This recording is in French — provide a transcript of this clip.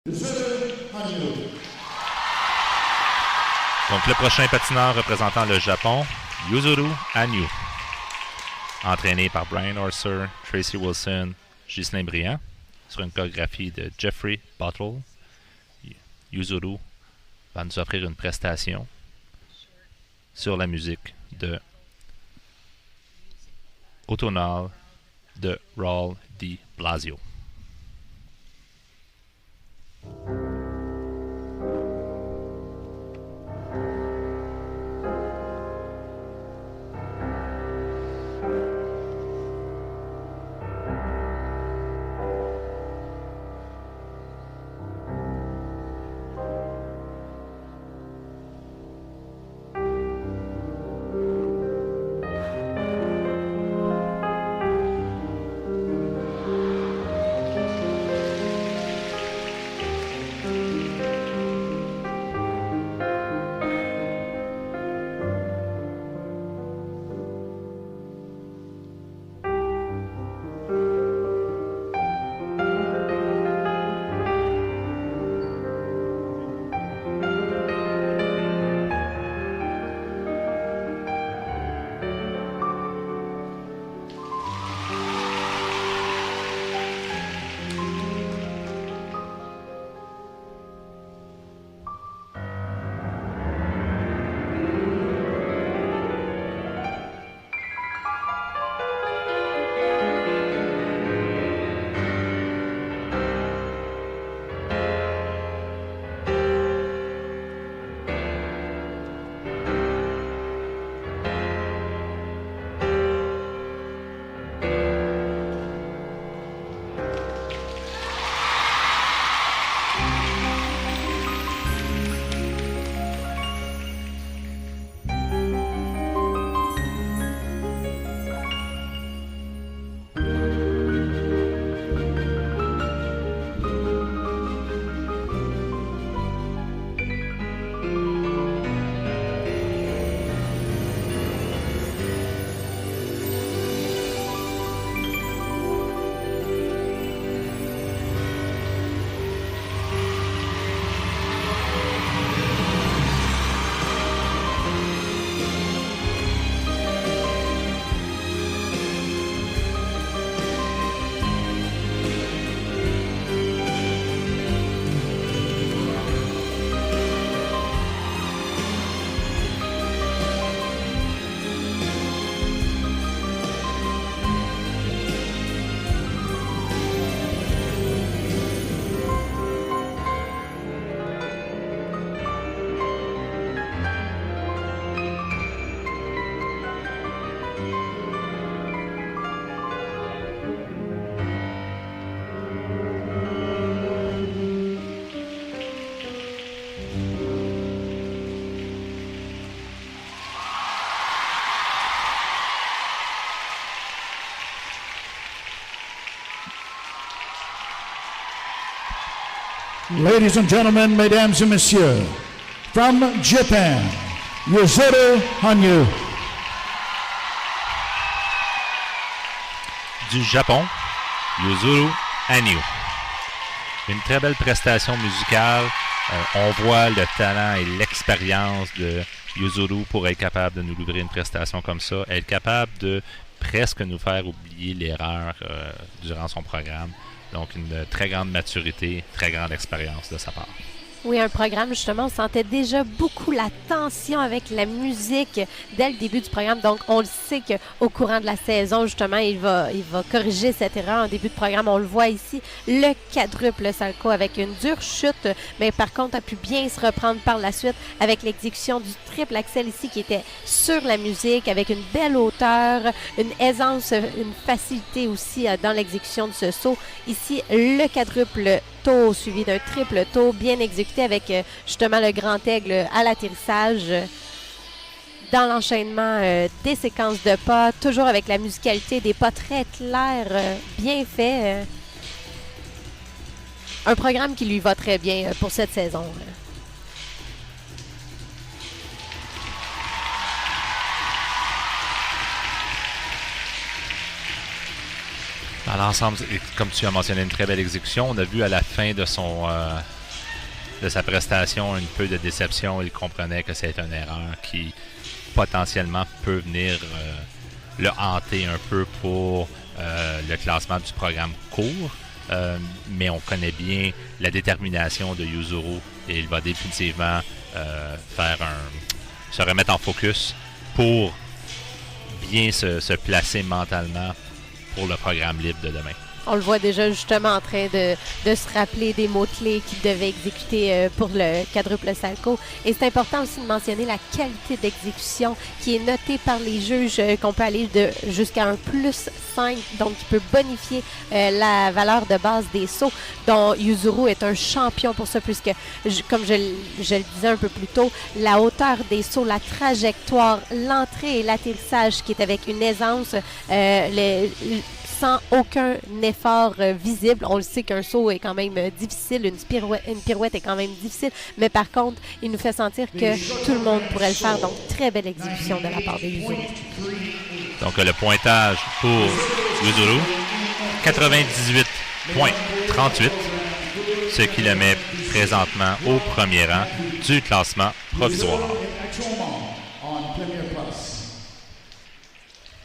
Donc, le prochain patineur représentant le Japon, Yuzuru Hanyu. Entraîné par Brian Orser, Tracy Wilson, Ghislain Briand, sur une chorégraphie de Jeffrey Bottle. Yuzuru va nous offrir une prestation sur la musique de Automnal de Raul Di Blasio. Ladies and gentlemen, mesdames et messieurs, from Japan, Yuzuru Hanyu. Du Japon, Yuzuru Hanyu. Une très belle prestation musicale. On voit le talent et l'expérience de Yuzuru pour être capable de nous livrer une prestation comme ça, être capable de presque nous faire oublier l'erreur durant son programme. Donc, une très grande maturité, très grande expérience de sa part. Oui, un programme, justement, on sentait déjà beaucoup la tension avec la musique dès le début du programme. Donc, on le sait qu'au courant de la saison, justement, il va corriger cette erreur en début de programme. On le voit ici, le quadruple salto avec une dure chute, mais par contre, a pu bien se reprendre par la suite avec l'exécution du triple axel ici qui était sur la musique, avec une belle hauteur, une aisance, une facilité aussi dans l'exécution de ce saut. Ici, le quadruple tour suivi d'un triple tour bien exécuté avec justement le grand aigle à l'atterrissage. Dans l'enchaînement des séquences de pas, toujours avec la musicalité, des pas très clairs, bien faits. Un programme qui lui va très bien pour cette saison. Dans l'ensemble, comme tu as mentionné, une très belle exécution. On a vu à la fin de sa prestation, un peu de déception. Il comprenait que c'est une erreur qui potentiellement peut venir le hanter un peu pour le classement du programme court. Mais on connaît bien la détermination de Yuzuru et il va définitivement se remettre en focus pour bien se placer mentalement pour le programme libre de demain. On le voit déjà justement en train de se rappeler des mots-clés qu'il devait exécuter pour le quadruple salto. Et c'est important aussi de mentionner la qualité d'exécution qui est notée par les juges, qu'on peut aller jusqu'à un +5, donc qui peut bonifier la valeur de base des sauts, dont Yuzuru est un champion pour ça, puisque, comme je le disais un peu plus tôt, la hauteur des sauts, la trajectoire, l'entrée et l'atterrissage qui est avec une aisance, sans aucun effort visible. On le sait qu'un saut est quand même difficile, une pirouette est quand même difficile, mais par contre, il nous fait sentir que tout le monde pourrait le faire. Donc, très belle exécution de la part de Yuzuru. Donc, le pointage pour Yuzuru, 98,38, ce qui le met présentement au premier rang du classement provisoire.